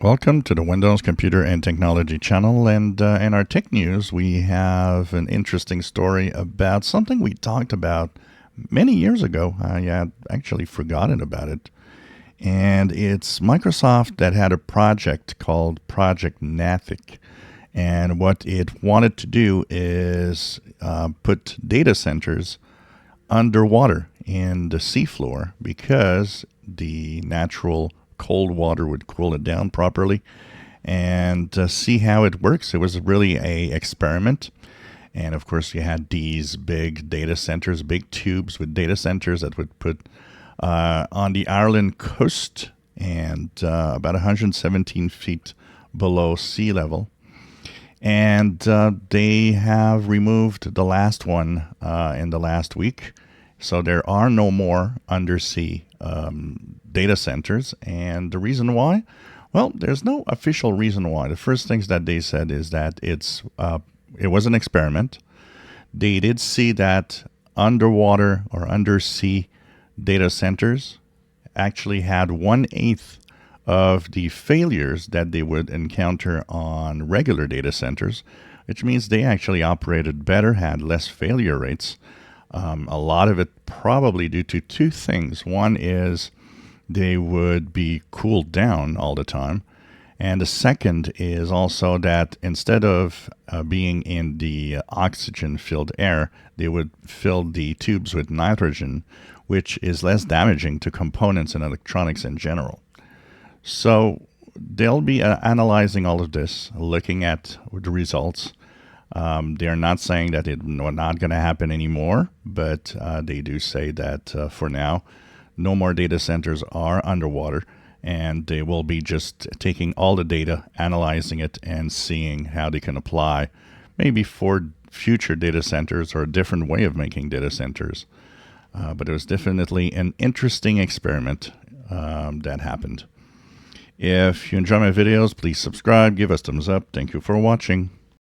Welcome to the Windows Computer and Technology channel. And in our tech news, we have an interesting story about something we talked about many years ago. I had actually forgotten about it. And it's Microsoft that had a project called Project Natick. And what it wanted to do is put data centers underwater in the seafloor because the natural cold water would cool it down properly and see how it works. It was really a experiment. And of course, you had these big data centers, big tubes with data centers that would put on the Ireland coast and about 117 feet below sea level. And they have removed the last one in the last week. So there are no more undersea data centers. And the reason why? Well, there's no official reason why. The first things that they said is that it was an experiment. They did see that underwater or undersea data centers actually had 1/8 of the failures that they would encounter on regular data centers, which means they actually operated better, had less failure rates. A lot of it probably due to two things. One is they would be cooled down all the time. And the second is also that instead of being in the oxygen-filled air, they would fill the tubes with nitrogen, which is less damaging to components and electronics in general. So they'll be analyzing all of this, looking at the results. They're not saying that it's not going to happen anymore, but they do say that for now, no more data centers are underwater, and they will be just taking all the data, analyzing it, and seeing how they can apply maybe for future data centers or a different way of making data centers. But it was definitely an interesting experiment that happened. If you enjoy my videos, please subscribe, give us thumbs up. Thank you for watching.